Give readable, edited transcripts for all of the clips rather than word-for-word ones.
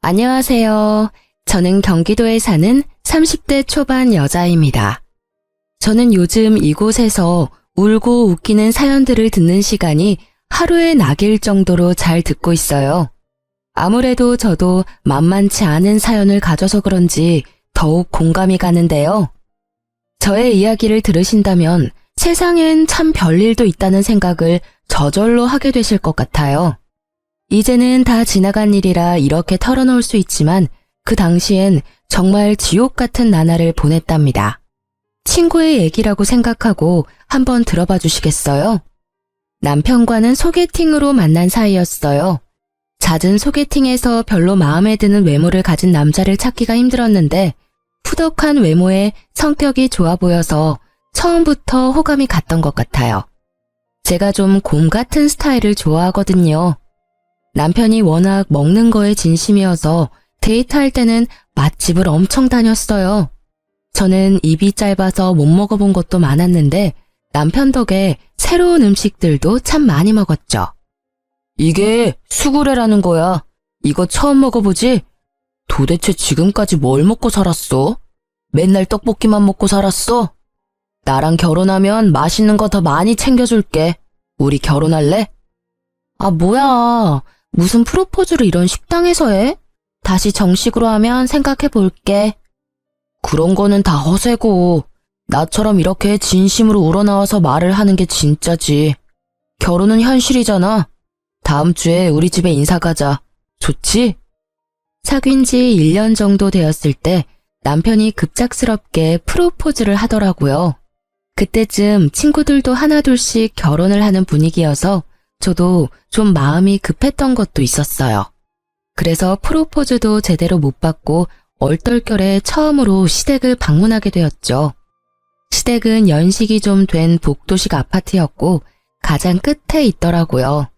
안녕하세요. 저는 경기도에 사는 30대 초반 여자입니다. 저는 요즘 이곳에서 울고 웃기는 사연들을 듣는 시간이 하루에 낙일 정도로 잘 듣고 있어요. 아무래도 저도 만만치 않은 사연을 가져서 그런지 더욱 공감이 가는데요. 저의 이야기를 들으신다면 세상엔 참 별일도 있다는 생각을 저절로 하게 되실 것 같아요. 이제는 다 지나간 일이라 이렇게 털어놓을 수 있지만 그 당시엔 정말 지옥 같은 나날을 보냈답니다. 친구의 얘기라고 생각하고 한번 들어봐 주시겠어요? 남편과는 소개팅으로 만난 사이였어요. 잦은 소개팅에서 별로 마음에 드는 외모를 가진 남자를 찾기가 힘들었는데 푸덕한 외모에 성격이 좋아 보여서 처음부터 호감이 갔던 것 같아요. 제가 좀 곰 같은 스타일을 좋아하거든요. 남편이 워낙 먹는 거에 진심이어서 데이트할 때는 맛집을 엄청 다녔어요. 저는 입이 짧아서 못 먹어본 것도 많았는데 남편 덕에 새로운 음식들도 참 많이 먹었죠. 이게 수구레라는 거야. 이거 처음 먹어보지? 도대체 지금까지 뭘 먹고 살았어? 맨날 떡볶이만 먹고 살았어? 나랑 결혼하면 맛있는 거 더 많이 챙겨줄게. 우리 결혼할래? 아, 뭐야. 무슨 프로포즈를 이런 식당에서 해? 다시 정식으로 하면 생각해 볼게. 그런 거는 다 허세고 나처럼 이렇게 진심으로 우러나와서 말을 하는 게 진짜지. 결혼은 현실이잖아. 다음 주에 우리 집에 인사 가자. 좋지? 사귄 지 1년 정도 되었을 때 남편이 급작스럽게 프로포즈를 하더라고요. 그때쯤 친구들도 하나둘씩 결혼을 하는 분위기여서 저도 좀 마음이 급했던 것도 있었어요. 그래서 프로포즈도 제대로 못 받고 얼떨결에 처음으로 시댁을 방문하게 되었죠. 시댁은 연식이 좀 된 복도식 아파트였고 가장 끝에 있더라고요.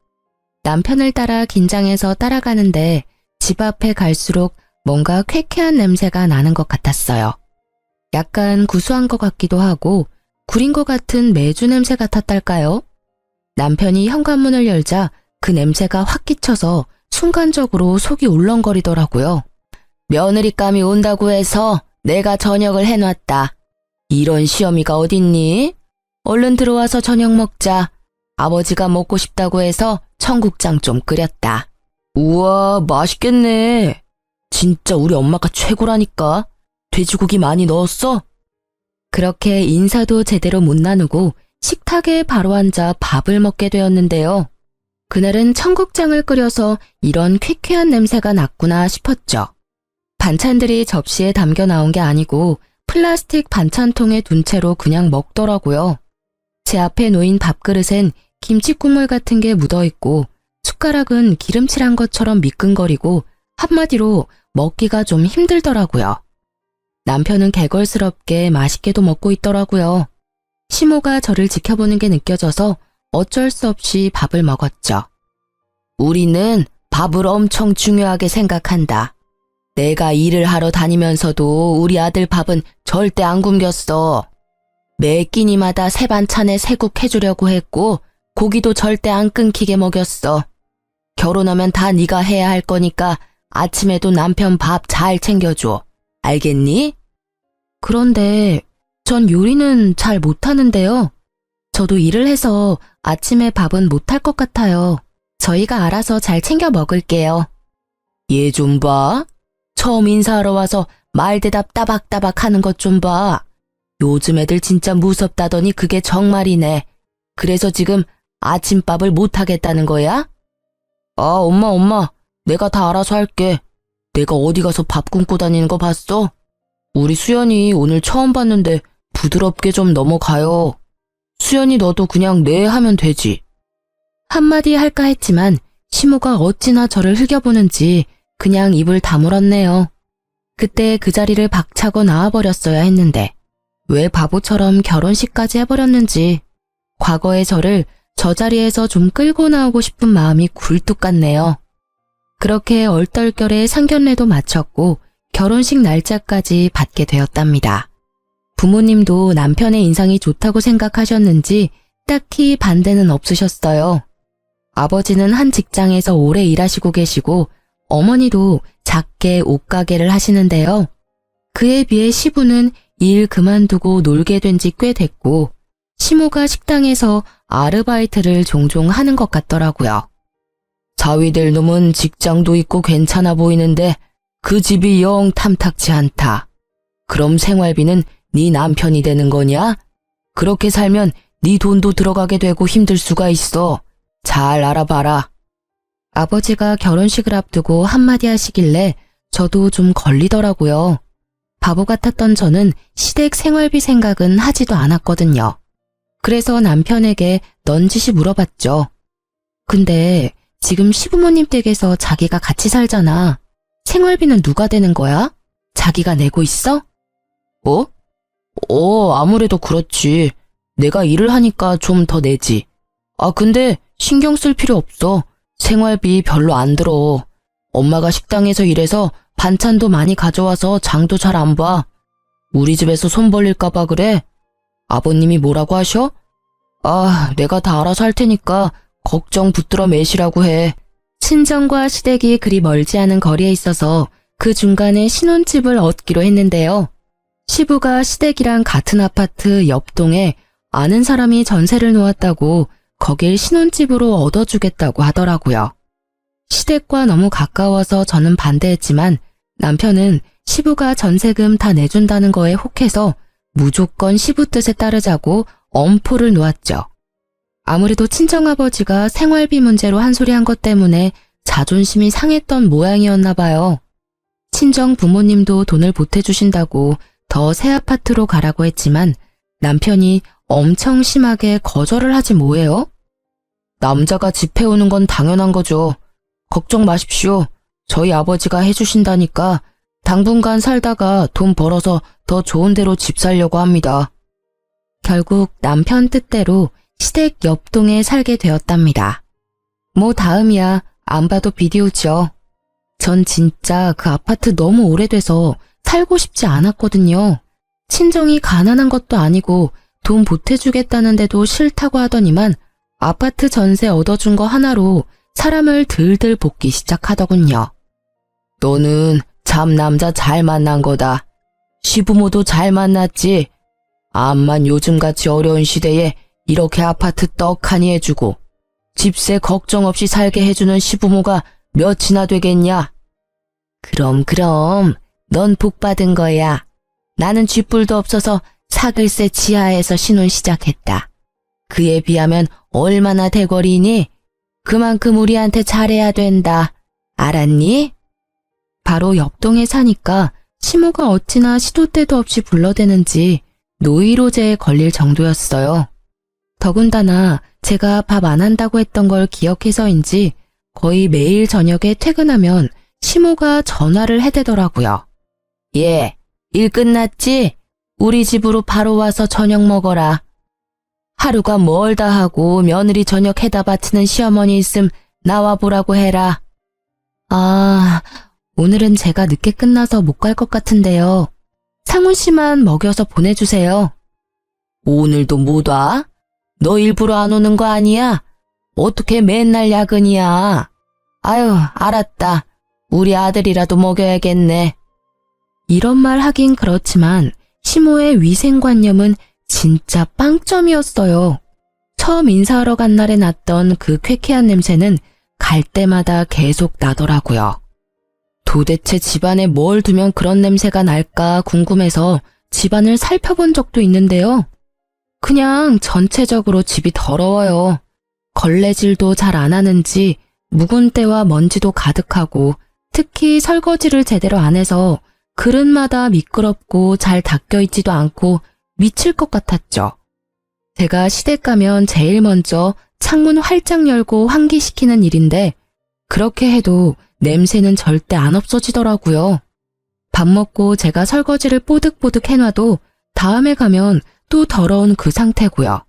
남편을 따라 긴장해서 따라가는데 집 앞에 갈수록 뭔가 쾌쾌한 냄새가 나는 것 같았어요. 약간 구수한 것 같기도 하고 구린 것 같은 메주 냄새 같았달까요? 남편이 현관문을 열자 그 냄새가 확 끼쳐서 순간적으로 속이 울렁거리더라고요. 며느리감이 온다고 해서 내가 저녁을 해놨다. 이런 시어미가 어딨니? 얼른 들어와서 저녁 먹자. 아버지가 먹고 싶다고 해서 청국장 좀 끓였다. 우와, 맛있겠네. 진짜 우리 엄마가 최고라니까. 돼지고기 많이 넣었어? 그렇게 인사도 제대로 못 나누고 식탁에 바로 앉아 밥을 먹게 되었는데요. 그날은 청국장을 끓여서 이런 쾌쾌한 냄새가 났구나 싶었죠. 반찬들이 접시에 담겨 나온 게 아니고 플라스틱 반찬통에 둔 채로 그냥 먹더라고요. 제 앞에 놓인 밥그릇엔 김치국물 같은 게 묻어있고 숟가락은 기름칠한 것처럼 미끈거리고 한마디로 먹기가 좀 힘들더라고요. 남편은 개걸스럽게 맛있게도 먹고 있더라고요. 시모가 저를 지켜보는 게 느껴져서 어쩔 수 없이 밥을 먹었죠. 우리는 밥을 엄청 중요하게 생각한다. 내가 일을 하러 다니면서도 우리 아들 밥은 절대 안 굶겼어. 매 끼니마다 새 반찬에 새국 해주려고 했고 고기도 절대 안 끊기게 먹였어. 결혼하면 다 네가 해야 할 거니까 아침에도 남편 밥 잘 챙겨줘. 알겠니? 그런데 전 요리는 잘 못하는데요. 저도 일을 해서 아침에 밥은 못할 것 같아요. 저희가 알아서 잘 챙겨 먹을게요. 얘 좀 봐. 처음 인사하러 와서 말대답 따박따박 하는 것 좀 봐. 요즘 애들 진짜 무섭다더니 그게 정말이네. 그래서 지금 아침밥을 못하겠다는 거야? 아, 엄마. 내가 다 알아서 할게. 내가 어디 가서 밥 굶고 다니는 거 봤어? 우리 수연이 오늘 처음 봤는데 부드럽게 좀 넘어가요. 수연이 너도 그냥 네 하면 되지. 한마디 할까 했지만 시모가 어찌나 저를 흘겨보는지 그냥 입을 다물었네요. 그때 그 자리를 박차고 나와버렸어야 했는데 왜 바보처럼 결혼식까지 해버렸는지 과거의 저를 저 자리에서 좀 끌고 나오고 싶은 마음이 굴뚝 같네요. 그렇게 얼떨결에 상견례도 마쳤고 결혼식 날짜까지 받게 되었답니다. 부모님도 남편의 인상이 좋다고 생각하셨는지 딱히 반대는 없으셨어요. 아버지는 한 직장에서 오래 일하시고 계시고 어머니도 작게 작게 옷가게를 하시는데요. 그에 비해 시부는 일 그만두고 놀게 된 지 꽤 됐고 시모가 식당에서 아르바이트를 종종 하는 것 같더라고요. 자위될 놈은 직장도 있고 괜찮아 보이는데 그 집이 영 탐탁치 않다. 그럼 생활비는 네 남편이 되는 거냐? 그렇게 살면 네 돈도 들어가게 되고 힘들 수가 있어. 잘 알아봐라. 아버지가 결혼식을 앞두고 한마디 하시길래 저도 좀 걸리더라고요. 바보 같았던 저는 시댁 생활비 생각은 하지도 않았거든요. 그래서 남편에게 넌지시 물어봤죠. 근데 지금 시부모님 댁에서 자기가 같이 살잖아. 생활비는 누가 되는 거야? 자기가 내고 있어? 아무래도 그렇지. 내가 일을 하니까 좀 더 내지. 근데 신경 쓸 필요 없어. 생활비 별로 안 들어. 엄마가 식당에서 일해서 반찬도 많이 가져와서 장도 잘 안 봐. 우리 집에서 손 벌릴까봐 그래. 아버님이 뭐라고 하셔? 내가 다 알아서 할 테니까 걱정 붙들어 매시라고 해. 친정과 시댁이 그리 멀지 않은 거리에 있어서 그 중간에 신혼집을 얻기로 했는데요. 시부가 시댁이랑 같은 아파트 옆동에 아는 사람이 전세를 놓았다고 거길 신혼집으로 얻어주겠다고 하더라고요. 시댁과 너무 가까워서 저는 반대했지만 남편은 시부가 전세금 다 내준다는 거에 혹해서 무조건 시부 뜻에 따르자고 엄포를 놓았죠. 아무래도 친정아버지가 생활비 문제로 한 소리 한 것 때문에 자존심이 상했던 모양이었나 봐요. 친정 부모님도 돈을 보태주신다고 더 새 아파트로 가라고 했지만 남편이 엄청 심하게 거절을 하지 뭐예요? 남자가 집 해오는 건 당연한 거죠. 걱정 마십시오. 저희 아버지가 해주신다니까 당분간 살다가 돈 벌어서 더 좋은 데로 집 살려고 합니다. 결국 남편 뜻대로 시댁 옆동에 살게 되었답니다. 뭐 다음이야 안 봐도 비디오죠. 전 진짜 그 아파트 너무 오래돼서 살고 싶지 않았거든요. 친정이 가난한 것도 아니고 돈 보태주겠다는데도 싫다고 하더니만 아파트 전세 얻어준 거 하나로 사람을 들들 볶기 시작하더군요. 너는 참 남자 잘 만난 거다. 시부모도 잘 만났지. 암만 요즘같이 어려운 시대에 이렇게 아파트 떡하니 해주고 집세 걱정 없이 살게 해주는 시부모가 몇이나 되겠냐? 그럼 넌 복 받은 거야. 나는 쥐뿔도 없어서 사글세 지하에서 신혼 시작했다. 그에 비하면 얼마나 대거리니? 그만큼 우리한테 잘해야 된다. 알았니? 바로 옆동에 사니까 시모가 어찌나 시도 때도 없이 불러대는지 노이로제에 걸릴 정도였어요. 더군다나 제가 밥 안 한다고 했던 걸 기억해서인지 거의 매일 저녁에 퇴근하면 시모가 전화를 해대더라고요. 예, 일 끝났지? 우리 집으로 바로 와서 저녁 먹어라. 하루가 멀다 하고 며느리 저녁 해다 바치는 시어머니 있음 나와보라고 해라. 오늘은 제가 늦게 끝나서 못 갈 것 같은데요. 상훈 씨만 먹여서 보내주세요. 오늘도 못 와? 너 일부러 안 오는 거 아니야? 어떻게 맨날 야근이야? 아유, 알았다. 우리 아들이라도 먹여야겠네. 이런 말 하긴 그렇지만 시모의 위생관념은 진짜 빵점이었어요. 처음 인사하러 간 날에 났던 그 쾌쾌한 냄새는 갈 때마다 계속 나더라고요. 도대체 집안에 뭘 두면 그런 냄새가 날까 궁금해서 집안을 살펴본 적도 있는데요. 그냥 전체적으로 집이 더러워요. 걸레질도 잘 안 하는지 묵은 때와 먼지도 가득하고 특히 설거지를 제대로 안 해서 그릇마다 미끄럽고 잘 닦여있지도 않고 미칠 것 같았죠. 제가 시댁 가면 제일 먼저 창문 활짝 열고 환기시키는 일인데 그렇게 해도 냄새는 절대 안 없어지더라고요. 밥 먹고 제가 설거지를 뽀득뽀득 해놔도 다음에 가면 또 더러운 그 상태고요.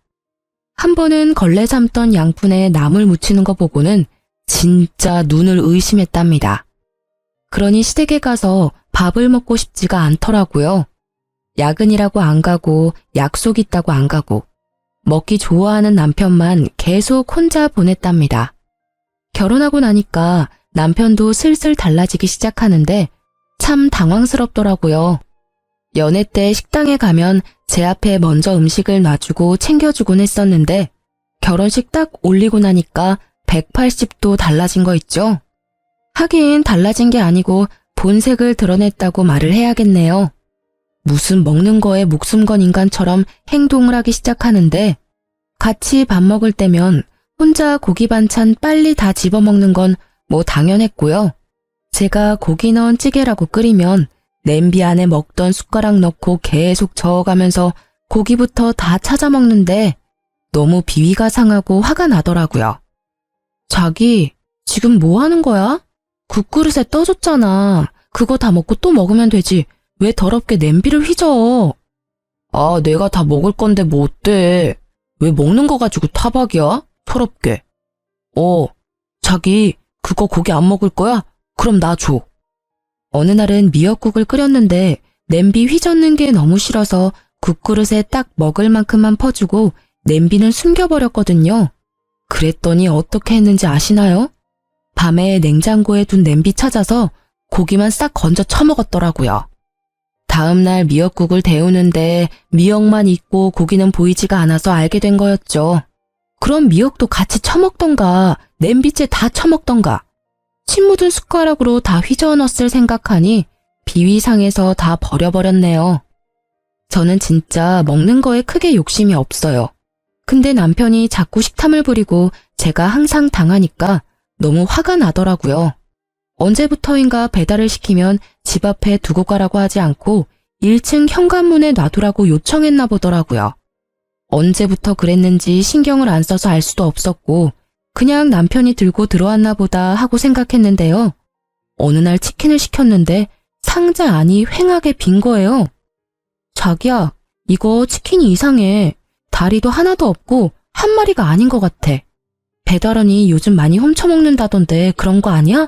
한 번은 걸레 삶던 양푼에 나물 묻히는 거 보고는 진짜 눈을 의심했답니다. 그러니 시댁에 가서 밥을 먹고 싶지가 않더라고요. 야근이라고 안 가고 약속 있다고 안 가고 먹기 좋아하는 남편만 계속 혼자 보냈답니다. 결혼하고 나니까 남편도 슬슬 달라지기 시작하는데 참 당황스럽더라고요. 연애 때 식당에 가면 제 앞에 먼저 음식을 놔주고 챙겨주곤 했었는데 결혼식 딱 올리고 나니까 180도 달라진 거 있죠? 하긴 달라진 게 아니고 본색을 드러냈다고 말을 해야겠네요. 무슨 먹는 거에 목숨 건 인간처럼 행동을 하기 시작하는데 같이 밥 먹을 때면 혼자 고기 반찬 빨리 다 집어먹는 건 뭐 당연했고요. 제가 고기 넣은 찌개라고 끓이면 냄비 안에 먹던 숟가락 넣고 계속 저어가면서 고기부터 다 찾아 먹는데 너무 비위가 상하고 화가 나더라고요. 자기, 지금 뭐 하는 거야? 국그릇에 떠줬잖아. 그거 다 먹고 또 먹으면 되지. 왜 더럽게 냄비를 휘저? 아, 내가 다 먹을 건데 뭐 어때? 왜 먹는 거 가지고 타박이야? 더럽게. 자기, 그거 고기 안 먹을 거야? 그럼 나 줘. 어느 날은 미역국을 끓였는데 냄비 휘젓는 게 너무 싫어서 국그릇에 딱 먹을 만큼만 퍼주고 냄비는 숨겨버렸거든요. 그랬더니 어떻게 했는지 아시나요? 밤에 냉장고에 둔 냄비 찾아서 고기만 싹 건져 처먹었더라고요. 다음날 미역국을 데우는데 미역만 있고 고기는 보이지가 않아서 알게 된 거였죠. 그럼 미역도 같이 처먹던가 냄비째 다 처먹던가 침 묻은 숟가락으로 다 휘저어 넣었을 생각하니 비위상해서 다 버려버렸네요. 저는 진짜 먹는 거에 크게 욕심이 없어요. 근데 남편이 자꾸 식탐을 부리고 제가 항상 당하니까 너무 화가 나더라고요. 언제부터인가 배달을 시키면 집 앞에 두고 가라고 하지 않고 1층 현관문에 놔두라고 요청했나 보더라고요. 언제부터 그랬는지 신경을 안 써서 알 수도 없었고 그냥 남편이 들고 들어왔나 보다 하고 생각했는데요. 어느 날 치킨을 시켰는데 상자 안이 휑하게 빈 거예요. 자기야, 이거 치킨이 이상해. 다리도 하나도 없고 한 마리가 아닌 것 같아. 배달원이 요즘 많이 훔쳐먹는다던데 그런 거 아니야?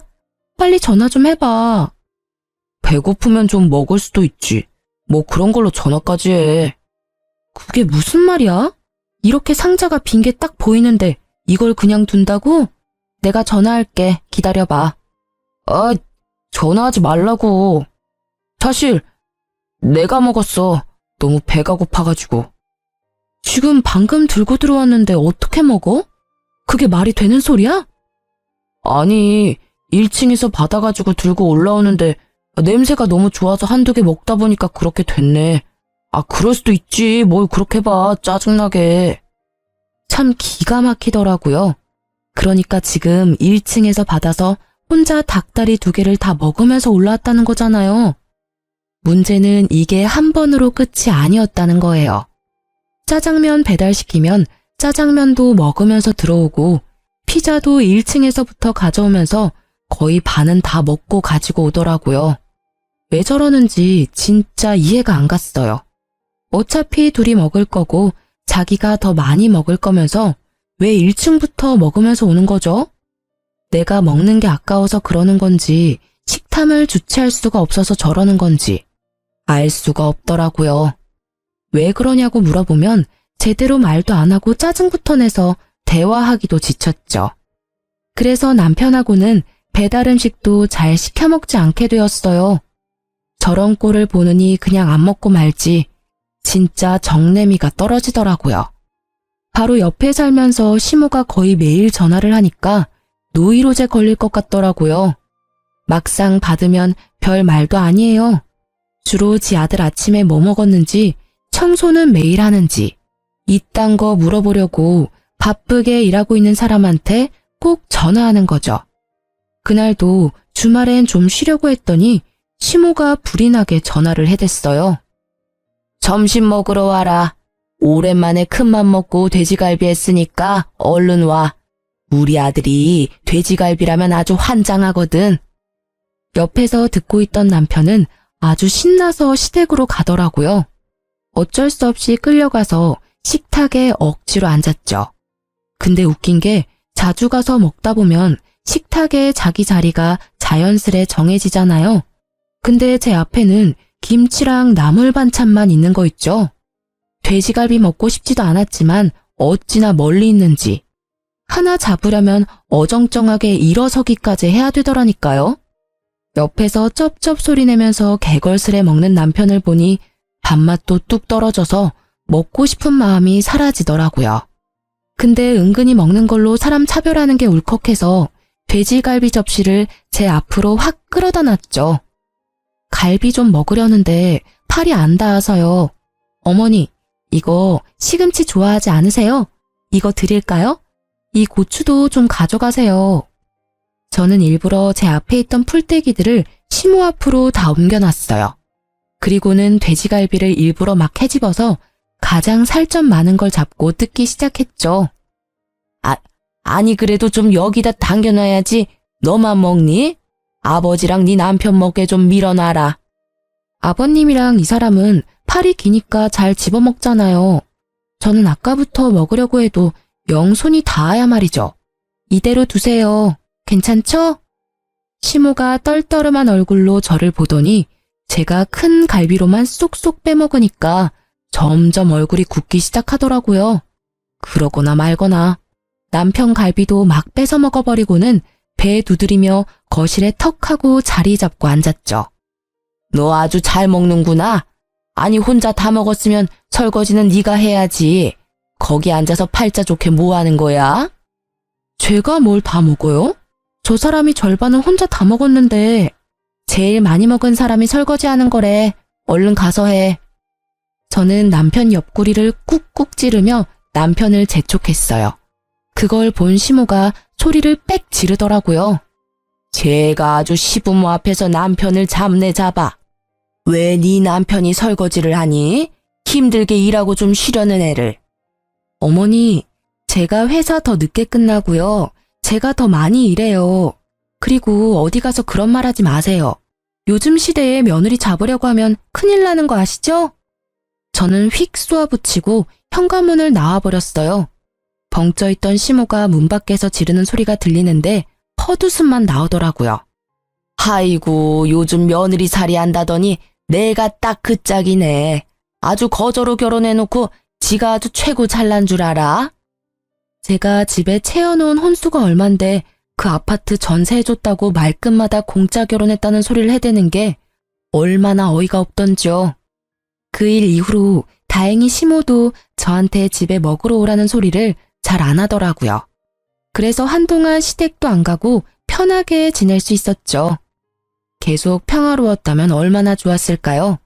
빨리 전화 좀 해봐. 배고프면 좀 먹을 수도 있지. 뭐 그런 걸로 전화까지 해. 그게 무슨 말이야? 이렇게 상자가 빈 게 딱 보이는데 이걸 그냥 둔다고? 내가 전화할게. 기다려봐. 아, 전화하지 말라고. 사실 내가 먹었어. 너무 배가 고파가지고. 지금 방금 들고 들어왔는데 어떻게 먹어? 그게 말이 되는 소리야? 아니, 1층에서 받아가지고 들고 올라오는데 냄새가 너무 좋아서 한두 개 먹다 보니까 그렇게 됐네. 아, 그럴 수도 있지. 뭘 그렇게 봐. 짜증나게. 참 기가 막히더라고요. 그러니까 지금 1층에서 받아서 혼자 닭다리 2개를 다 먹으면서 올라왔다는 거잖아요. 문제는 이게 한 번으로 끝이 아니었다는 거예요. 짜장면 배달시키면 짜장면도 먹으면서 들어오고 피자도 1층에서부터 가져오면서 거의 반은 다 먹고 가지고 오더라고요. 왜 저러는지 진짜 이해가 안 갔어요. 어차피 둘이 먹을 거고 자기가 더 많이 먹을 거면서 왜 1층부터 먹으면서 오는 거죠? 내가 먹는 게 아까워서 그러는 건지 식탐을 주체할 수가 없어서 저러는 건지 알 수가 없더라고요. 왜 그러냐고 물어보면 제대로 말도 안 하고 짜증부터 내서 대화하기도 지쳤죠. 그래서 남편하고는 배달 음식도 잘 시켜 먹지 않게 되었어요. 저런 꼴을 보느니 그냥 안 먹고 말지 진짜 정내미가 떨어지더라고요. 바로 옆에 살면서 시모가 거의 매일 전화를 하니까 노이로제 걸릴 것 같더라고요. 막상 받으면 별 말도 아니에요. 주로 지 아들 아침에 뭐 먹었는지, 청소는 매일 하는지, 이딴 거 물어보려고 바쁘게 일하고 있는 사람한테 꼭 전화하는 거죠. 그날도 주말엔 좀 쉬려고 했더니 시모가 불이 나게 전화를 해댔어요. 점심 먹으러 와라. 오랜만에 큰맘 먹고 돼지갈비 했으니까 얼른 와. 우리 아들이 돼지갈비라면 아주 환장하거든. 옆에서 듣고 있던 남편은 아주 신나서 시댁으로 가더라고요. 어쩔 수 없이 끌려가서 식탁에 억지로 앉았죠. 근데 웃긴 게 자주 가서 먹다 보면 식탁에 자기 자리가 자연스레 정해지잖아요. 근데 제 앞에는 김치랑 나물 반찬만 있는 거 있죠. 돼지갈비 먹고 싶지도 않았지만 어찌나 멀리 있는지. 하나 잡으려면 어정쩡하게 일어서기까지 해야 되더라니까요. 옆에서 쩝쩝 소리 내면서 개걸스레 먹는 남편을 보니 밥맛도 뚝 떨어져서 먹고 싶은 마음이 사라지더라고요. 근데 은근히 먹는 걸로 사람 차별하는 게 울컥해서 돼지갈비 접시를 제 앞으로 확 끌어다 놨죠. 갈비 좀 먹으려는데 팔이 안 닿아서요. 어머니, 이거 시금치 좋아하지 않으세요? 이거 드릴까요? 이 고추도 좀 가져가세요. 저는 일부러 제 앞에 있던 풀떼기들을 시모 앞으로 다 옮겨놨어요. 그리고는 돼지갈비를 일부러 막 헤집어서 가장 살점 많은 걸 잡고 뜯기 시작했죠. 아니 그래도 좀 여기다 당겨놔야지. 너만 먹니? 아버지랑 네 남편 먹게 좀 밀어놔라. 아버님이랑 이 사람은 팔이 기니까 잘 집어먹잖아요. 저는 아까부터 먹으려고 해도 영 손이 닿아야 말이죠. 이대로 두세요. 괜찮죠? 시모가 떨떠름한 얼굴로 저를 보더니 제가 큰 갈비로만 쏙쏙 빼먹으니까 점점 얼굴이 굳기 시작하더라고요. 그러거나 말거나 남편 갈비도 막 뺏어 먹어버리고는 배에 두드리며 거실에 턱 하고 자리 잡고 앉았죠. 너 아주 잘 먹는구나. 아니 혼자 다 먹었으면 설거지는 네가 해야지. 거기 앉아서 팔자 좋게 뭐 하는 거야? 제가 뭘 다 먹어요? 저 사람이 절반을 혼자 다 먹었는데 제일 많이 먹은 사람이 설거지하는 거래. 얼른 가서 해. 저는 남편 옆구리를 꾹꾹 찌르며 남편을 재촉했어요. 그걸 본 시모가 소리를 빽 지르더라고요. 제가 아주 시부모 앞에서 남편을 잡네 잡아. 왜 네 남편이 설거지를 하니? 힘들게 일하고 좀 쉬려는 애를. 어머니, 제가 회사 더 늦게 끝나고요. 제가 더 많이 일해요. 그리고 어디 가서 그런 말 하지 마세요. 요즘 시대에 며느리 잡으려고 하면 큰일 나는 거 아시죠? 저는 휙 쏘아붙이고 현관문을 나와버렸어요. 벙쪄있던 시모가 문 밖에서 지르는 소리가 들리는데 헛웃음만 나오더라고요. 아이고 요즘 며느리 살이 한다더니 내가 딱 그 짝이네. 아주 거저로 결혼해놓고 지가 아주 최고 잘난 줄 알아? 제가 집에 채워놓은 혼수가 얼만데 그 아파트 전세해줬다고 말끝마다 공짜 결혼했다는 소리를 해대는 게 얼마나 어이가 없던지요. 그 일 이후로 다행히 시모도 저한테 집에 먹으러 오라는 소리를 잘 안 하더라고요. 그래서 한동안 시댁도 안 가고 편하게 지낼 수 있었죠. 계속 평화로웠다면 얼마나 좋았을까요?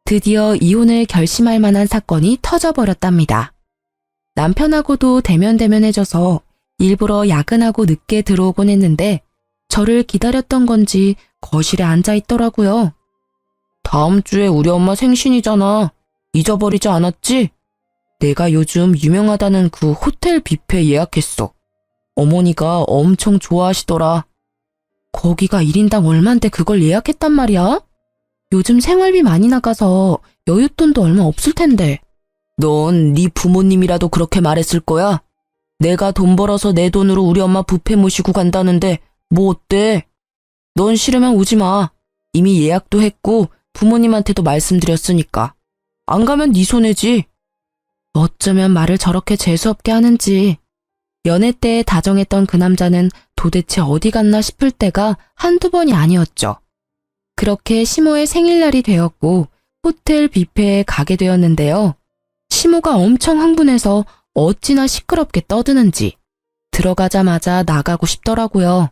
드디어 이혼을 결심할 만한 사건이 터져버렸답니다. 남편하고도 대면대면해져서 일부러 야근하고 늦게 들어오곤 했는데 저를 기다렸던 건지 거실에 앉아 있더라고요. 다음 주에 우리 엄마 생신이잖아. 잊어버리지 않았지? 내가 요즘 유명하다는 그 호텔 뷔페 예약했어. 어머니가 엄청 좋아하시더라. 거기가 1인당 얼만데 그걸 예약했단 말이야? 요즘 생활비 많이 나가서 여윳돈도 얼마 없을 텐데. 넌 네 부모님이라도 그렇게 말했을 거야? 내가 돈 벌어서 내 돈으로 우리 엄마 뷔페 모시고 간다는데 뭐 어때? 넌 싫으면 오지 마. 이미 예약도 했고 부모님한테도 말씀드렸으니까. 안 가면 네 손해지. 어쩌면 말을 저렇게 재수없게 하는지. 연애 때 다정했던 그 남자는 도대체 어디 갔나 싶을 때가 한두 번이 아니었죠. 그렇게 시모의 생일날이 되었고 호텔 뷔페에 가게 되었는데요. 시모가 엄청 흥분해서 어찌나 시끄럽게 떠드는지 들어가자마자 나가고 싶더라고요.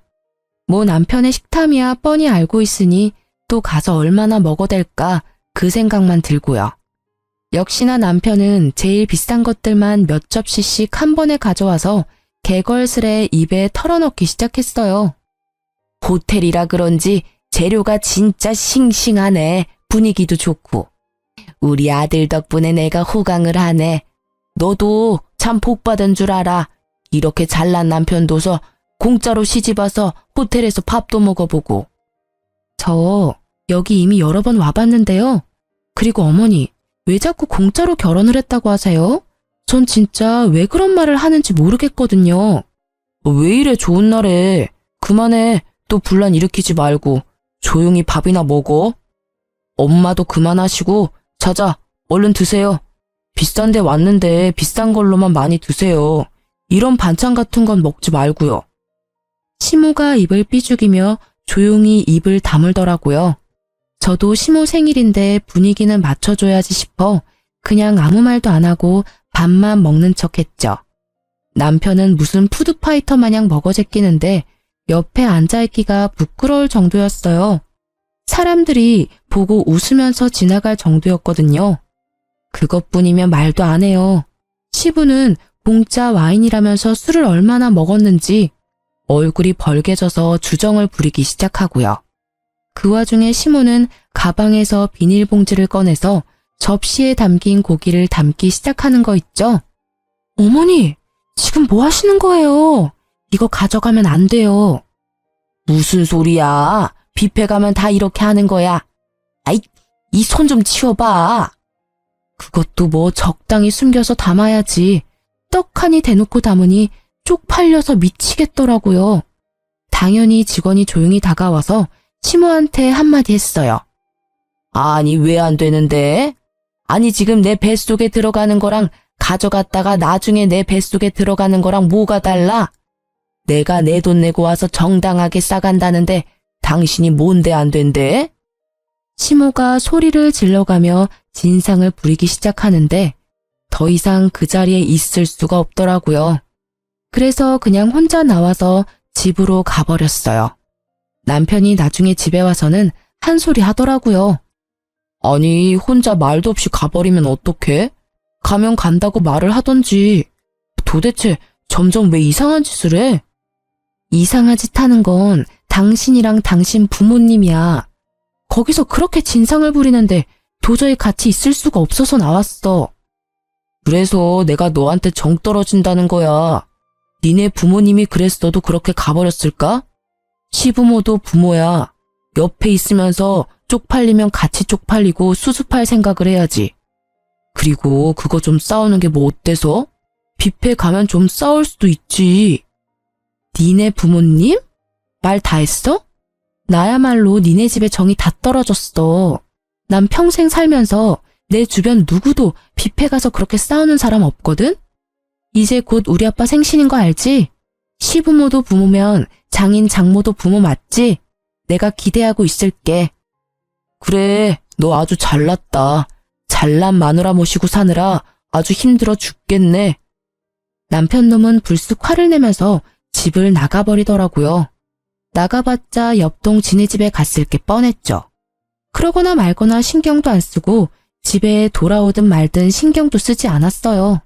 뭐 남편의 식탐이야 뻔히 알고 있으니 또 가서 얼마나 먹어댈까 그 생각만 들고요. 역시나 남편은 제일 비싼 것들만 몇 접시씩 한 번에 가져와서 개걸스레 입에 털어넣기 시작했어요. 호텔이라 그런지 재료가 진짜 싱싱하네. 분위기도 좋고. 우리 아들 덕분에 내가 호강을 하네. 너도 참 복받은 줄 알아. 이렇게 잘난 남편 둬서 공짜로 시집와서 호텔에서 밥도 먹어보고. 저 여기 이미 여러 번 와봤는데요. 그리고 어머니, 왜 자꾸 공짜로 결혼을 했다고 하세요? 전 진짜 왜 그런 말을 하는지 모르겠거든요. 왜 이래 좋은 날에. 그만해. 또 분란 일으키지 말고 조용히 밥이나 먹어. 엄마도 그만하시고 자자 얼른 드세요. 비싼 데 왔는데 비싼 걸로만 많이 드세요. 이런 반찬 같은 건 먹지 말고요. 시모가 입을 삐죽이며 조용히 입을 다물더라고요. 저도 시모 생일인데 분위기는 맞춰줘야지 싶어 그냥 아무 말도 안 하고 밥만 먹는 척 했죠. 남편은 무슨 푸드파이터 마냥 먹어제끼는데 옆에 앉아있기가 부끄러울 정도였어요. 사람들이 보고 웃으면서 지나갈 정도였거든요. 그것뿐이면 말도 안 해요. 시부는 공짜 와인이라면서 술을 얼마나 먹었는지 얼굴이 벌개져서 주정을 부리기 시작하고요. 그 와중에 시모는 가방에서 비닐봉지를 꺼내서 접시에 담긴 고기를 담기 시작하는 거 있죠? 어머니, 지금 뭐 하시는 거예요? 이거 가져가면 안 돼요. 무슨 소리야? 뷔페 가면 다 이렇게 하는 거야. 아이, 이 손 좀 치워봐. 그것도 뭐 적당히 숨겨서 담아야지. 떡하니 대놓고 담으니 쪽팔려서 미치겠더라고요. 당연히 직원이 조용히 다가와서 시모한테 한마디 했어요. 아니, 왜 안 되는데? 아니, 지금 내 뱃속에 들어가는 거랑 가져갔다가 나중에 내 뱃속에 들어가는 거랑 뭐가 달라? 내가 내 돈 내고 와서 정당하게 싸간다는데 당신이 뭔데 안 된대? 시모가 소리를 질러가며 진상을 부리기 시작하는데 더 이상 그 자리에 있을 수가 없더라고요. 그래서 그냥 혼자 나와서 집으로 가버렸어요. 남편이 나중에 집에 와서는 한 소리 하더라고요. 아니, 혼자 말도 없이 가버리면 어떡해? 가면 간다고 말을 하던지. 도대체 점점 왜 이상한 짓을 해? 이상한 짓 하는 건 당신이랑 당신 부모님이야. 거기서 그렇게 진상을 부리는데 도저히 같이 있을 수가 없어서 나왔어. 그래서 내가 너한테 정 떨어진다는 거야. 니네 부모님이 그랬어도 그렇게 가버렸을까? 시부모도 부모야. 옆에 있으면서 쪽팔리면 같이 쪽팔리고 수습할 생각을 해야지. 그리고 그거 좀 싸우는 게 뭐 어때서? 뷔페 가면 좀 싸울 수도 있지. 니네 부모님? 말 다 했어? 나야말로 니네 집에 정이 다 떨어졌어. 난 평생 살면서 내 주변 누구도 뷔페 가서 그렇게 싸우는 사람 없거든? 이제 곧 우리 아빠 생신인 거 알지? 시부모도 부모면 장인 장모도 부모 맞지? 내가 기대하고 있을게. 그래, 너 아주 잘났다. 잘난 마누라 모시고 사느라 아주 힘들어 죽겠네. 남편 놈은 불쑥 화를 내면서 집을 나가버리더라고요. 나가봤자 옆동 지네 집에 갔을 게 뻔했죠. 그러거나 말거나 신경도 안 쓰고 집에 돌아오든 말든 신경도 쓰지 않았어요.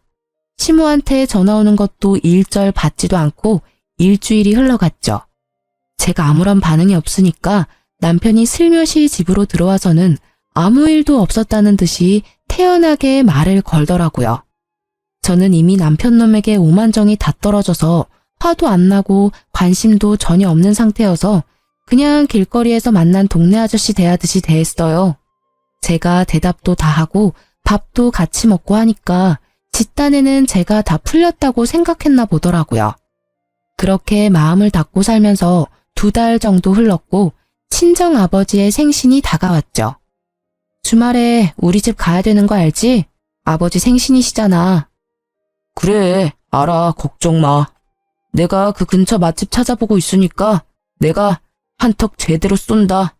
시모한테 전화 오는 것도 일절 받지도 않고 일주일이 흘러갔죠. 제가 아무런 반응이 없으니까 남편이 슬며시 집으로 들어와서는 아무 일도 없었다는 듯이 태연하게 말을 걸더라고요. 저는 이미 남편 놈에게 오만정이 다 떨어져서 화도 안 나고 관심도 전혀 없는 상태여서 그냥 길거리에서 만난 동네 아저씨 대하듯이 대했어요. 제가 대답도 다 하고 밥도 같이 먹고 하니까 지 딴에는 제가 다 풀렸다고 생각했나 보더라고요. 그렇게 마음을 닫고 살면서 2달 정도 흘렀고 친정 아버지의 생신이 다가왔죠. 주말에 우리 집 가야 되는 거 알지? 아버지 생신이시잖아. 그래, 알아. 걱정 마. 내가 그 근처 맛집 찾아보고 있으니까 내가 한턱 제대로 쏜다.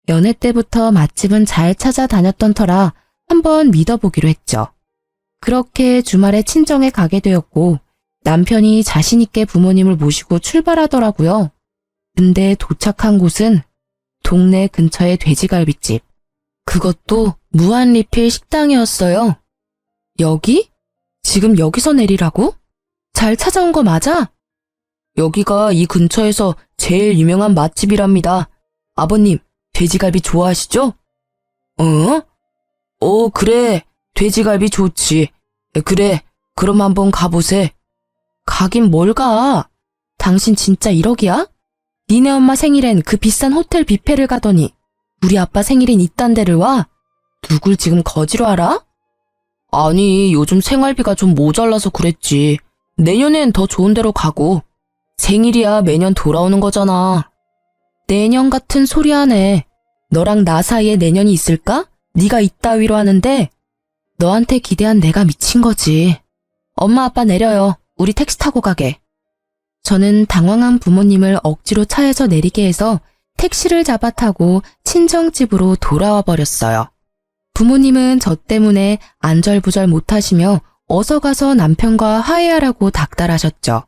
연애 때부터 맛집은 잘 찾아다녔던 터라 한번 믿어보기로 했죠. 그렇게 주말에 친정에 가게 되었고 남편이 자신있게 부모님을 모시고 출발하더라고요. 근데 도착한 곳은 동네 근처의 돼지갈비집. 그것도 무한 리필 식당이었어요. 여기? 지금 여기서 내리라고? 잘 찾아온 거 맞아? 여기가 이 근처에서 제일 유명한 맛집이랍니다. 아버님, 돼지갈비 좋아하시죠? 그래. 돼지갈비 좋지. 그래, 그럼 한번 가보세. 가긴 뭘 가? 당신 진짜 1억이야? 니네 엄마 생일엔 그 비싼 호텔 뷔페를 가더니 우리 아빠 생일엔 이딴 데를 와? 누굴 지금 거지로 알아? 아니, 요즘 생활비가 좀 모자라서 그랬지. 내년엔 더 좋은 데로 가고. 생일이야 매년 돌아오는 거잖아. 내년 같은 소리 하네. 너랑 나 사이에 내년이 있을까? 네가 이따위로 하는데 너한테 기대한 내가 미친 거지. 엄마 아빠 내려요. 우리 택시 타고 가게. 저는 당황한 부모님을 억지로 차에서 내리게 해서 택시를 잡아 타고 친정집으로 돌아와 버렸어요. 부모님은 저 때문에 안절부절 못하시며 어서 가서 남편과 화해하라고 닥달하셨죠.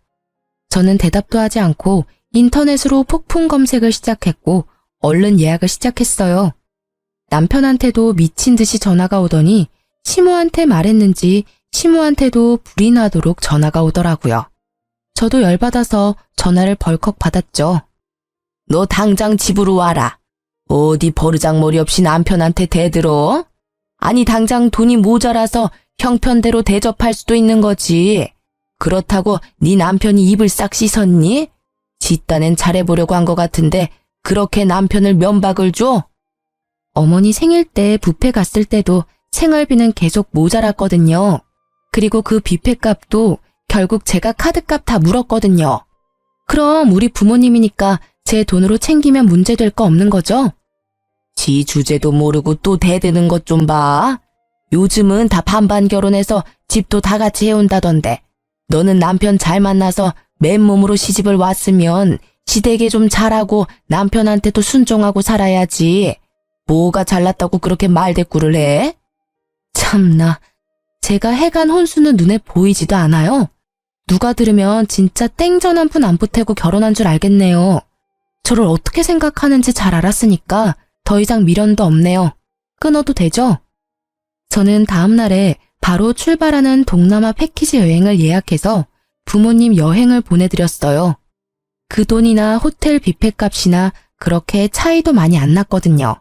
저는 대답도 하지 않고 인터넷으로 폭풍 검색을 시작했고 얼른 예약을 시작했어요. 남편한테도 미친 듯이 전화가 오더니 시모한테 말했는지 시모한테도 불이 나도록 전화가 오더라고요. 저도 열받아서 전화를 벌컥 받았죠. 너 당장 집으로 와라. 어디 버르장머리 없이 남편한테 대들어? 아니 당장 돈이 모자라서 형편대로 대접할 수도 있는 거지. 그렇다고 네 남편이 입을 싹 씻었니? 뒷단엔 잘해보려고 한 것 같은데 그렇게 남편을 면박을 줘? 어머니 생일 때 뷔페 갔을 때도 생활비는 계속 모자랐거든요. 그리고 그 뷔페 값도 결국 제가 카드값 다 물었거든요. 그럼 우리 부모님이니까 제 돈으로 챙기면 문제될 거 없는 거죠? 지 주제도 모르고 또 대드는 것 좀 봐. 요즘은 다 반반 결혼해서 집도 다 같이 해온다던데. 너는 남편 잘 만나서 맨몸으로 시집을 왔으면 시댁에 좀 잘하고 남편한테도 순종하고 살아야지. 뭐가 잘났다고 그렇게 말대꾸를 해? 참나, 제가 해간 혼수는 눈에 보이지도 않아요. 누가 들으면 진짜 땡전 한 푼 안 보태고 결혼한 줄 알겠네요. 저를 어떻게 생각하는지 잘 알았으니까 더 이상 미련도 없네요. 끊어도 되죠? 저는 다음 날에 바로 출발하는 동남아 패키지 여행을 예약해서 부모님 여행을 보내드렸어요. 그 돈이나 호텔 뷔페 값이나 그렇게 차이도 많이 안 났거든요.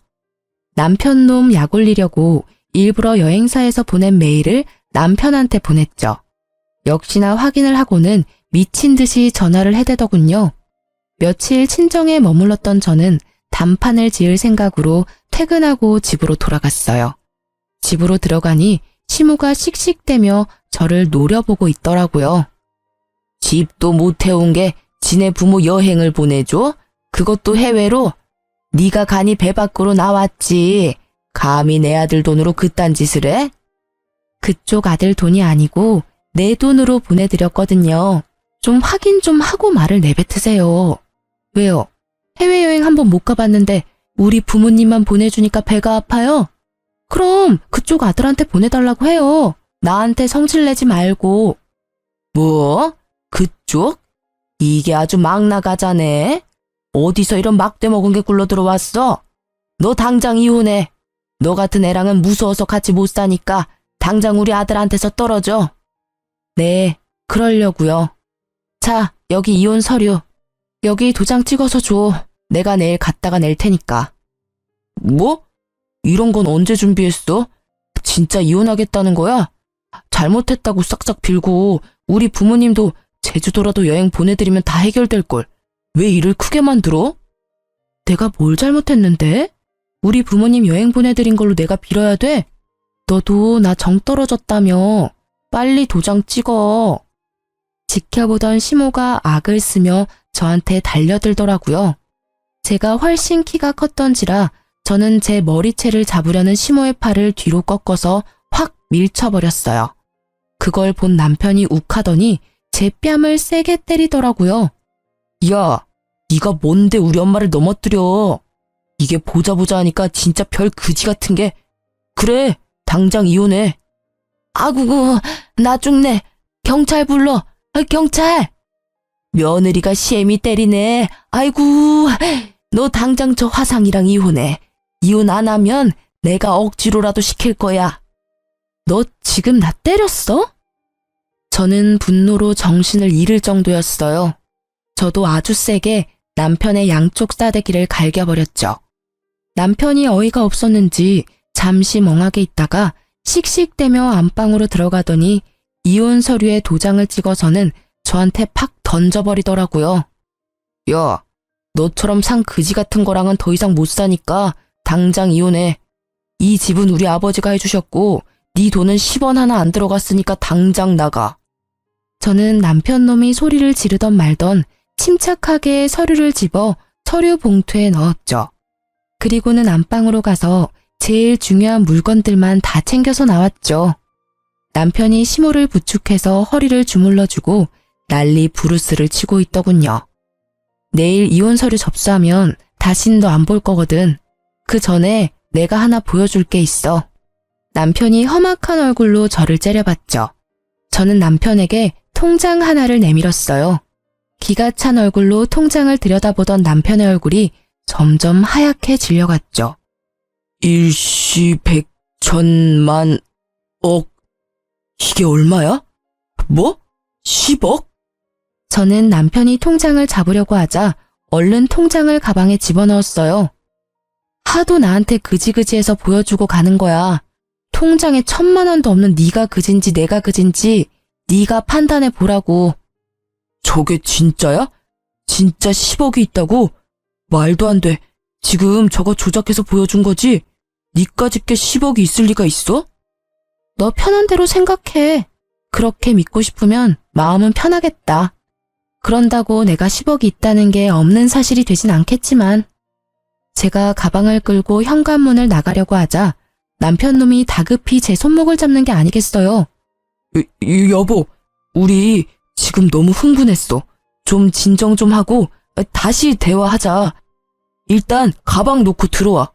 남편 놈 약 올리려고 일부러 여행사에서 보낸 메일을 남편한테 보냈죠. 역시나 확인을 하고는 미친 듯이 전화를 해대더군요. 며칠 친정에 머물렀던 저는 단판을 지을 생각으로 퇴근하고 집으로 돌아갔어요. 집으로 들어가니 시모가 씩씩대며 저를 노려보고 있더라고요. 집도 못 해온 게 지네 부모 여행을 보내줘? 그것도 해외로? 네가 가니 배 밖으로 나왔지. 감히 내 아들 돈으로 그딴 짓을 해? 그쪽 아들 돈이 아니고 내 돈으로 보내드렸거든요. 좀 확인 좀 하고 말을 내뱉으세요. 왜요? 해외여행 한번 못 가봤는데 우리 부모님만 보내주니까 배가 아파요? 그럼 그쪽 아들한테 보내달라고 해요. 나한테 성질내지 말고. 뭐? 그쪽? 이게 아주 막 나가자네. 어디서 이런 막대 먹은 게 굴러 들어왔어? 너 당장 이혼해. 너 같은 애랑은 무서워서 같이 못 사니까 당장 우리 아들한테서 떨어져. 네, 그러려고요. 자, 여기 이혼 서류. 여기 도장 찍어서 줘. 내가 내일 갖다가 낼 테니까. 뭐? 이런 건 언제 준비했어? 진짜 이혼하겠다는 거야? 잘못했다고 싹싹 빌고 우리 부모님도 제주도라도 여행 보내드리면 다 해결될걸. 왜 일을 크게 만들어? 내가 뭘 잘못했는데? 우리 부모님 여행 보내드린 걸로 내가 빌어야 돼? 너도 나 정 떨어졌다며. 빨리 도장 찍어. 지켜보던 시모가 악을 쓰며 저한테 달려들더라고요. 제가 훨씬 키가 컸던지라 저는 제 머리채를 잡으려는 시모의 팔을 뒤로 꺾어서 확 밀쳐버렸어요. 그걸 본 남편이 욱하더니 제 뺨을 세게 때리더라고요. 야, 네가 뭔데 우리 엄마를 넘어뜨려. 이게 보자 하니까 진짜 별 그지 같은 게. 그래, 당장 이혼해. 아구구, 나 죽네. 경찰 불러. 경찰. 며느리가 시애미 때리네. 아이고, 너 당장 저 화상이랑 이혼해. 이혼 안 하면 내가 억지로라도 시킬 거야. 너 지금 나 때렸어? 저는 분노로 정신을 잃을 정도였어요. 저도 아주 세게 남편의 양쪽 싸대기를 갈겨버렸죠. 남편이 어이가 없었는지 잠시 멍하게 있다가 씩씩대며 안방으로 들어가더니 이혼 서류에 도장을 찍어서는 저한테 팍 던져버리더라고요. 야, 너처럼 상 그지 같은 거랑은 더 이상 못 사니까 당장 이혼해. 이 집은 우리 아버지가 해주셨고 네 돈은 10원 하나 안 들어갔으니까 당장 나가. 저는 남편 놈이 소리를 지르던 말던 침착하게 서류를 집어 서류 봉투에 넣었죠. 그리고는 안방으로 가서 제일 중요한 물건들만 다 챙겨서 나왔죠. 남편이 시모를 부축해서 허리를 주물러주고 난리 부르스를 치고 있더군요. 내일 이혼 서류 접수하면 다신 너 안 볼 거거든. 그 전에 내가 하나 보여줄 게 있어. 남편이 험악한 얼굴로 저를 째려봤죠. 저는 남편에게 통장 하나를 내밀었어요. 기가 찬 얼굴로 통장을 들여다보던 남편의 얼굴이 점점 하얗게 질려갔죠. 일시 백천만 억. 이게 얼마야? 뭐? 10억? 저는 남편이 통장을 잡으려고 하자 얼른 통장을 가방에 집어넣었어요. 하도 나한테 그지그지해서 보여주고 가는 거야. 통장에 1,000만 원도 없는 네가 그진지 내가 그진지 네가 판단해 보라고. 저게 진짜야? 진짜 10억이 있다고? 말도 안 돼. 지금 저거 조작해서 보여준 거지? 니까짓 게 10억이 있을 리가 있어? 너 편한 대로 생각해. 그렇게 믿고 싶으면 마음은 편하겠다. 그런다고 내가 10억이 있다는 게 없는 사실이 되진 않겠지만. 제가 가방을 끌고 현관문을 나가려고 하자 남편 놈이 다급히 제 손목을 잡는 게 아니겠어요. 여보, 우리 지금 너무 흥분했어. 좀 진정 좀 하고 다시 대화하자. 일단 가방 놓고 들어와.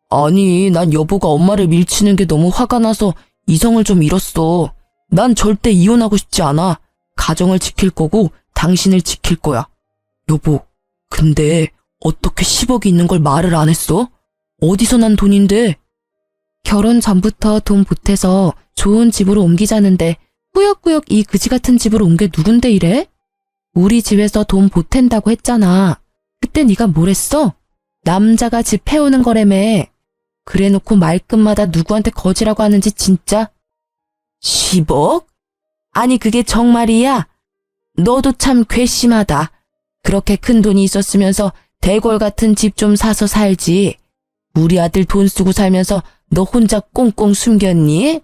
아니, 난 여보가 엄마를 밀치는 게 너무 화가 나서 이성을 좀 잃었어. 난 절대 이혼하고 싶지 않아. 가정을 지킬 거고 당신을 지킬 거야. 여보, 근데 어떻게 10억이 있는 걸 말을 안 했어? 어디서 난 돈인데? 결혼 전부터 돈 보태서 좋은 집으로 옮기자는데 꾸역꾸역 이 그지 같은 집으로 온 게 누군데 이래? 우리 집에서 돈 보탠다고 했잖아. 그때 네가 뭘 했어? 남자가 집 해오는 거라며. 그래놓고 말끝마다 누구한테 거지라고 하는지 진짜. 10억? 아니 그게 정말이야? 너도 참 괘씸하다. 그렇게 큰 돈이 있었으면서 대궐 같은 집 좀 사서 살지. 우리 아들 돈 쓰고 살면서 너 혼자 꽁꽁 숨겼니?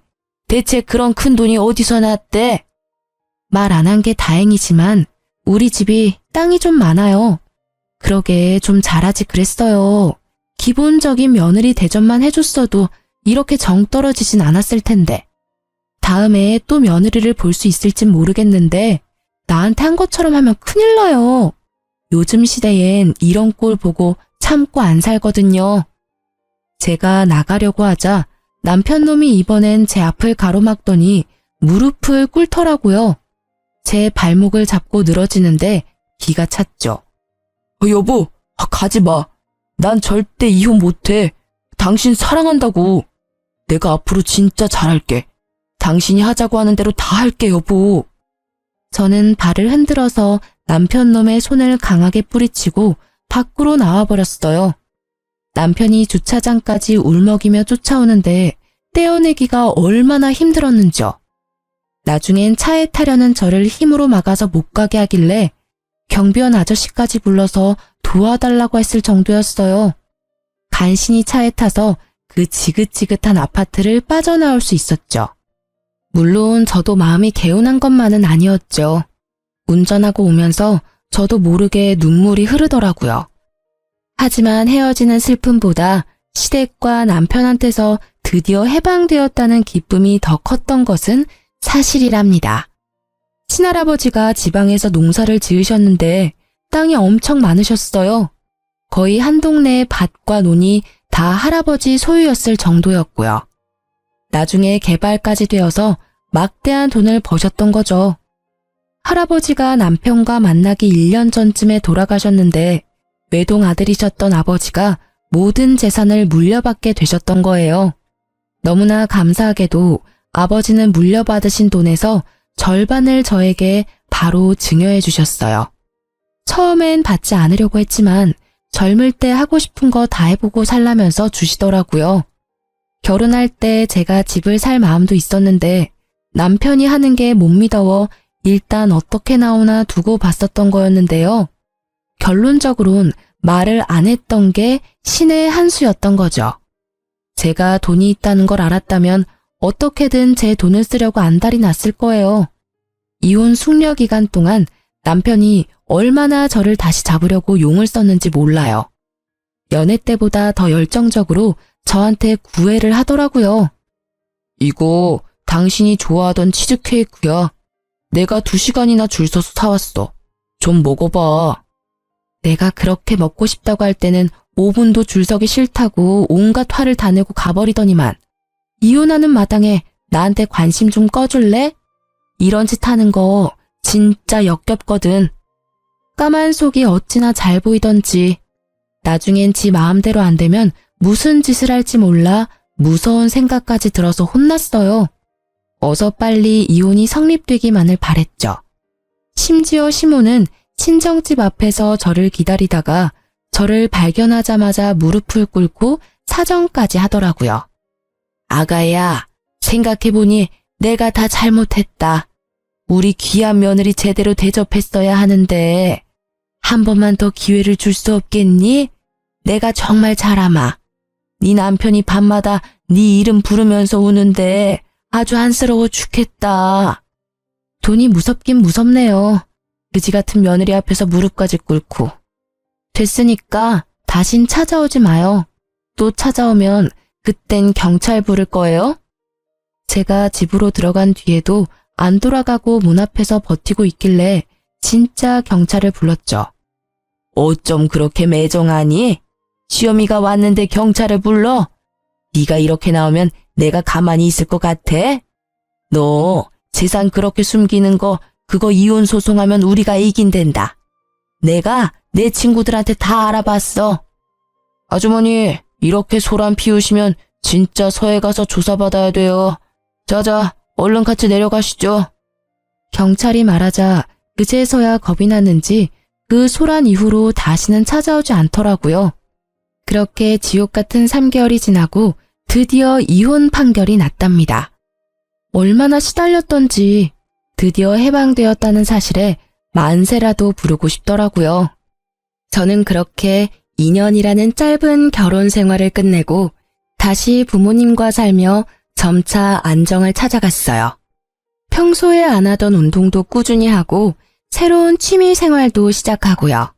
대체 그런 큰 돈이 어디서 났대? 말 안 한 게 다행이지만 우리 집이 땅이 좀 많아요. 그러게 좀 잘하지 그랬어요. 기본적인 며느리 대접만 해줬어도 이렇게 정 떨어지진 않았을 텐데. 다음에 또 며느리를 볼 수 있을진 모르겠는데 나한테 한 것처럼 하면 큰일 나요. 요즘 시대엔 이런 꼴 보고 참고 안 살거든요. 제가 나가려고 하자 남편 놈이 이번엔 제 앞을 가로막더니 무릎을 꿇더라고요. 제 발목을 잡고 늘어지는데 기가 찼죠. 여보, 가지 마. 난 절대 이혼 못해. 당신 사랑한다고. 내가 앞으로 진짜 잘할게. 당신이 하자고 하는 대로 다 할게, 여보. 저는 발을 흔들어서 남편 놈의 손을 강하게 뿌리치고 밖으로 나와버렸어요. 남편이 주차장까지 울먹이며 쫓아오는데 떼어내기가 얼마나 힘들었는지요. 나중엔 차에 타려는 저를 힘으로 막아서 못 가게 하길래 경비원 아저씨까지 불러서 도와달라고 했을 정도였어요. 간신히 차에 타서 그 지긋지긋한 아파트를 빠져나올 수 있었죠. 물론 저도 마음이 개운한 것만은 아니었죠. 운전하고 오면서 저도 모르게 눈물이 흐르더라고요. 하지만 헤어지는 슬픔보다 시댁과 남편한테서 드디어 해방되었다는 기쁨이 더 컸던 것은 사실이랍니다. 친할아버지가 지방에서 농사를 지으셨는데 땅이 엄청 많으셨어요. 거의 한 동네의 밭과 논이 다 할아버지 소유였을 정도였고요. 나중에 개발까지 되어서 막대한 돈을 버셨던 거죠. 할아버지가 남편과 만나기 1년 전쯤에 돌아가셨는데 외동 아들이셨던 아버지가 모든 재산을 물려받게 되셨던 거예요. 너무나 감사하게도 아버지는 물려받으신 돈에서 절반을 저에게 바로 증여해 주셨어요. 처음엔 받지 않으려고 했지만 젊을 때 하고 싶은 거 다 해보고 살라면서 주시더라고요. 결혼할 때 제가 집을 살 마음도 있었는데 남편이 하는 게 못 믿어워 일단 어떻게 나오나 두고 봤었던 거였는데요. 결론적으론 말을 안 했던 게 신의 한 수였던 거죠. 제가 돈이 있다는 걸 알았다면 어떻게든 제 돈을 쓰려고 안달이 났을 거예요. 이혼 숙려 기간 동안 남편이 얼마나 저를 다시 잡으려고 용을 썼는지 몰라요. 연애 때보다 더 열정적으로 저한테 구애를 하더라고요. 이거 당신이 좋아하던 치즈케이크야. 내가 2시간이나 줄 서서 사왔어. 좀 먹어봐. 내가 그렇게 먹고 싶다고 할 때는 5분도 줄 서기 싫다고 온갖 화를 다 내고 가버리더니만 이혼하는 마당에 나한테 관심 좀 꺼줄래? 이런 짓 하는 거 진짜 역겹거든. 까만 속이 어찌나 잘 보이던지 나중엔 지 마음대로 안 되면 무슨 짓을 할지 몰라 무서운 생각까지 들어서 혼났어요. 어서 빨리 이혼이 성립되기만을 바랬죠. 심지어 시모는 친정집 앞에서 저를 기다리다가 저를 발견하자마자 무릎을 꿇고 사정까지 하더라고요. 아가야, 생각해보니 내가 다 잘못했다. 우리 귀한 며느리 제대로 대접했어야 하는데 한 번만 더 기회를 줄 수 없겠니? 내가 정말 잘 아마. 네 남편이 밤마다 네 이름 부르면서 우는데 아주 안쓰러워 죽겠다. 돈이 무섭긴 무섭네요. 그지 같은 며느리 앞에서 무릎까지 꿇고. 됐으니까 다신 찾아오지 마요. 또 찾아오면 그땐 경찰 부를 거예요? 제가 집으로 들어간 뒤에도 안 돌아가고 문 앞에서 버티고 있길래 진짜 경찰을 불렀죠. 어쩜 그렇게 매정하니? 시어미가 왔는데 경찰을 불러? 네가 이렇게 나오면 내가 가만히 있을 것 같아? 너 재산 그렇게 숨기는 거 그거 이혼 소송하면 우리가 이긴댄다. 내가 내 친구들한테 다 알아봤어. 아주머니, 이렇게 소란 피우시면 진짜 서해 가서 조사받아야 돼요. 자자, 얼른 같이 내려가시죠. 경찰이 말하자 그제서야 겁이 났는지 그 소란 이후로 다시는 찾아오지 않더라고요. 그렇게 지옥 같은 3개월이 지나고 드디어 이혼 판결이 났답니다. 얼마나 시달렸던지 드디어 해방되었다는 사실에 만세라도 부르고 싶더라고요. 저는 그렇게 2년이라는 짧은 결혼 생활을 끝내고 다시 부모님과 살며 점차 안정을 찾아갔어요. 평소에 안 하던 운동도 꾸준히 하고 새로운 취미 생활도 시작하고요.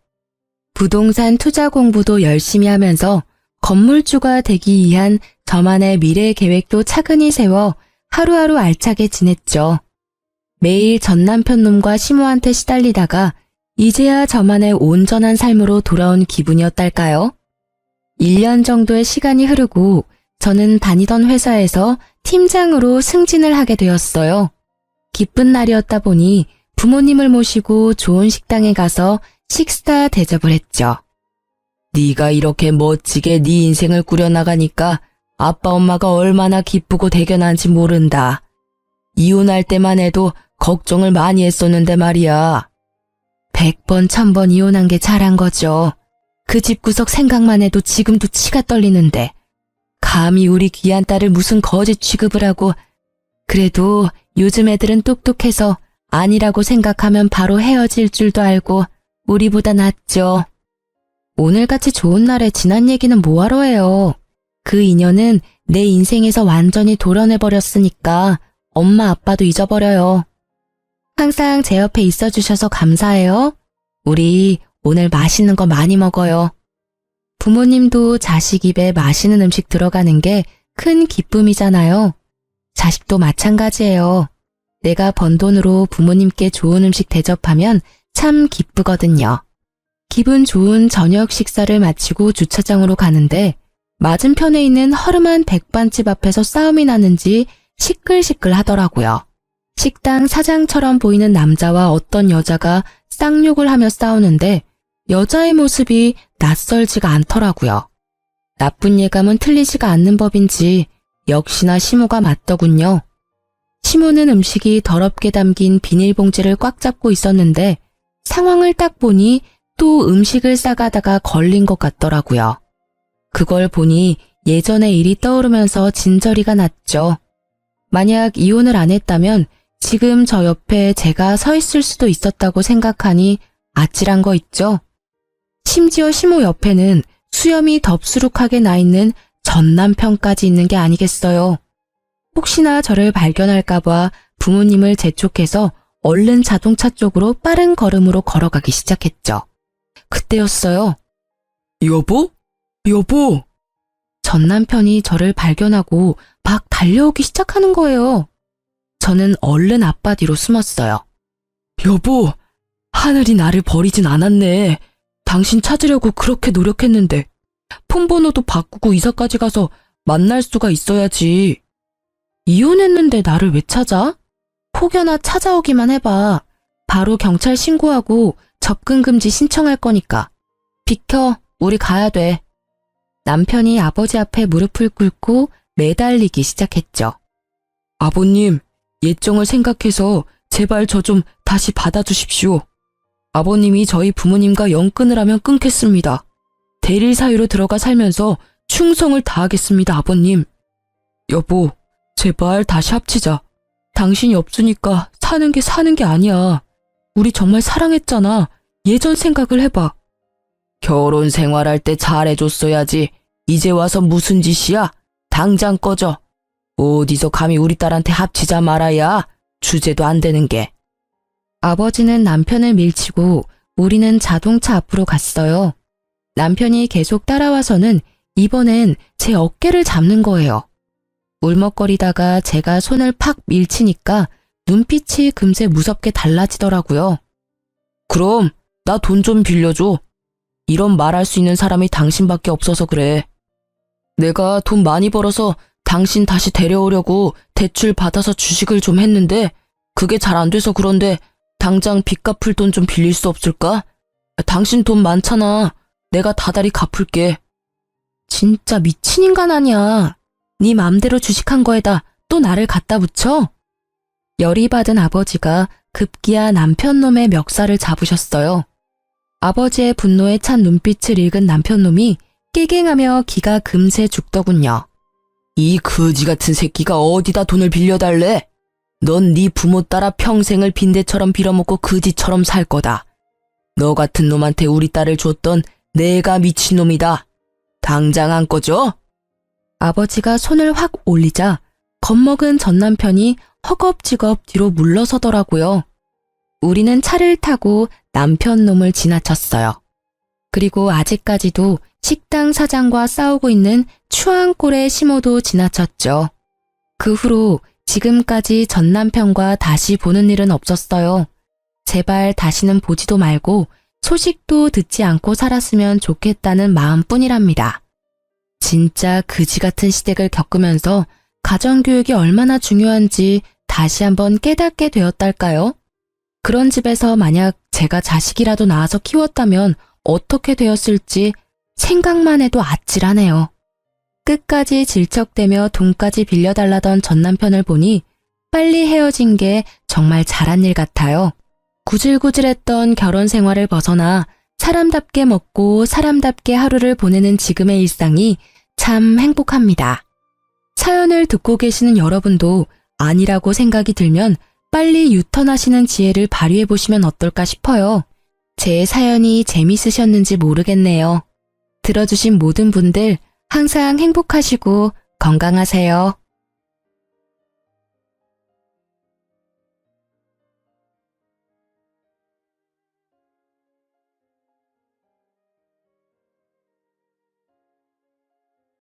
부동산 투자 공부도 열심히 하면서 건물주가 되기 위한 저만의 미래 계획도 차근히 세워 하루하루 알차게 지냈죠. 매일 전 남편 놈과 시모한테 시달리다가 이제야 저만의 온전한 삶으로 돌아온 기분이었달까요? 1년 정도의 시간이 흐르고 저는 다니던 회사에서 팀장으로 승진을 하게 되었어요. 기쁜 날이었다 보니 부모님을 모시고 좋은 식당에 가서 식사 대접을 했죠. 네가 이렇게 멋지게 네 인생을 꾸려나가니까 아빠 엄마가 얼마나 기쁘고 대견한지 모른다. 이혼할 때만 해도 걱정을 많이 했었는데 말이야. 100번 1000번 이혼한 게 잘한 거죠. 그 집구석 생각만 해도 지금도 치가 떨리는데 감히 우리 귀한 딸을 무슨 거지 취급을 하고. 그래도 요즘 애들은 똑똑해서 아니라고 생각하면 바로 헤어질 줄도 알고 우리보다 낫죠. 오늘같이 좋은 날에 지난 얘기는 뭐하러 해요. 그 인연은 내 인생에서 완전히 도려내버렸으니까 엄마 아빠도 잊어버려요. 항상 제 옆에 있어주셔서 감사해요. 우리 오늘 맛있는 거 많이 먹어요. 부모님도 자식 입에 맛있는 음식 들어가는 게 큰 기쁨이잖아요. 자식도 마찬가지예요. 내가 번 돈으로 부모님께 좋은 음식 대접하면 참 기쁘거든요. 기분 좋은 저녁 식사를 마치고 주차장으로 가는데 맞은편에 있는 허름한 백반집 앞에서 싸움이 나는지 시끌시끌 하더라고요. 식당 사장처럼 보이는 남자와 어떤 여자가 쌍욕을 하며 싸우는데 여자의 모습이 낯설지가 않더라고요. 나쁜 예감은 틀리지가 않는 법인지 역시나 시모가 맞더군요. 시모는 음식이 더럽게 담긴 비닐봉지를 꽉 잡고 있었는데 상황을 딱 보니 또 음식을 싸가다가 걸린 것 같더라고요. 그걸 보니 예전의 일이 떠오르면서 진저리가 났죠. 만약 이혼을 안 했다면 지금 저 옆에 제가 서 있을 수도 있었다고 생각하니 아찔한 거 있죠. 심지어 시모 옆에는 수염이 덥수룩하게 나 있는 전 남편까지 있는 게 아니겠어요. 혹시나 저를 발견할까봐 부모님을 재촉해서 얼른 자동차 쪽으로 빠른 걸음으로 걸어가기 시작했죠. 그때였어요. 여보? 여보! 전 남편이 저를 발견하고 막 달려오기 시작하는 거예요. 저는 얼른 아빠 뒤로 숨었어요. 여보, 하늘이 나를 버리진 않았네. 당신 찾으려고 그렇게 노력했는데 폰 번호도 바꾸고 이사까지 가서 만날 수가 있어야지. 이혼했는데 나를 왜 찾아? 혹여나 찾아오기만 해봐. 바로 경찰 신고하고 접근 금지 신청할 거니까. 비켜, 우리 가야 돼. 남편이 아버지 앞에 무릎을 꿇고 매달리기 시작했죠. 아버님, 예정을 생각해서 제발 저 좀 다시 받아주십시오. 아버님이 저희 부모님과 연 끊으라면 끊겠습니다. 대릴 사유로 들어가 살면서 충성을 다하겠습니다, 아버님. 여보, 제발 다시 합치자. 당신이 없으니까 사는 게 아니야. 우리 정말 사랑했잖아. 예전 생각을 해봐. 결혼 생활할 때 잘해줬어야지. 이제 와서 무슨 짓이야? 당장 꺼져. 어디서 감히 우리 딸한테 합치자 말아야. 주제도 안 되는 게. 아버지는 남편을 밀치고 우리는 자동차 앞으로 갔어요. 남편이 계속 따라와서는 이번엔 제 어깨를 잡는 거예요. 울먹거리다가 제가 손을 팍 밀치니까 눈빛이 금세 무섭게 달라지더라고요. 그럼 나 돈 좀 빌려줘. 이런 말할 수 있는 사람이 당신밖에 없어서 그래. 내가 돈 많이 벌어서 당신 다시 데려오려고 대출 받아서 주식을 좀 했는데 그게 잘 안 돼서 그런데 당장 빚 갚을 돈 좀 빌릴 수 없을까? 당신 돈 많잖아. 내가 다달이 갚을게. 진짜 미친 인간 아니야. 네 맘대로 주식한 거에다 또 나를 갖다 붙여? 열이 받은 아버지가 급기야 남편놈의 멱살을 잡으셨어요. 아버지의 분노에 찬 눈빛을 읽은 남편놈이 깨갱하며 기가 금세 죽더군요. 이 거지 같은 새끼가 어디다 돈을 빌려달래? 넌 네 부모 따라 평생을 빈대처럼 빌어먹고 거지처럼 살 거다. 너 같은 놈한테 우리 딸을 줬던 내가 미친놈이다. 당장 안 꺼져? 아버지가 손을 확 올리자 겁먹은 전 남편이 허겁지겁 뒤로 물러서더라고요. 우리는 차를 타고 남편 놈을 지나쳤어요. 그리고 아직까지도 식당 사장과 싸우고 있는 추앙골의 시모도 지나쳤죠. 그 후로 지금까지 전 남편과 다시 보는 일은 없었어요. 제발 다시는 보지도 말고 소식도 듣지 않고 살았으면 좋겠다는 마음뿐이랍니다. 진짜 그지 같은 시댁을 겪으면서 가정교육이 얼마나 중요한지 다시 한번 깨닫게 되었달까요? 그런 집에서 만약 제가 자식이라도 낳아서 키웠다면 어떻게 되었을지 생각만 해도 아찔하네요. 끝까지 질척대며 돈까지 빌려달라던 전 남편을 보니 빨리 헤어진 게 정말 잘한 일 같아요. 구질구질했던 결혼 생활을 벗어나 사람답게 먹고 사람답게 하루를 보내는 지금의 일상이 참 행복합니다. 사연을 듣고 계시는 여러분도 아니라고 생각이 들면 빨리 유턴하시는 지혜를 발휘해 보시면 어떨까 싶어요. 제 사연이 재밌으셨는지 모르겠네요. 들어주신 모든 분들 항상 행복하시고 건강하세요.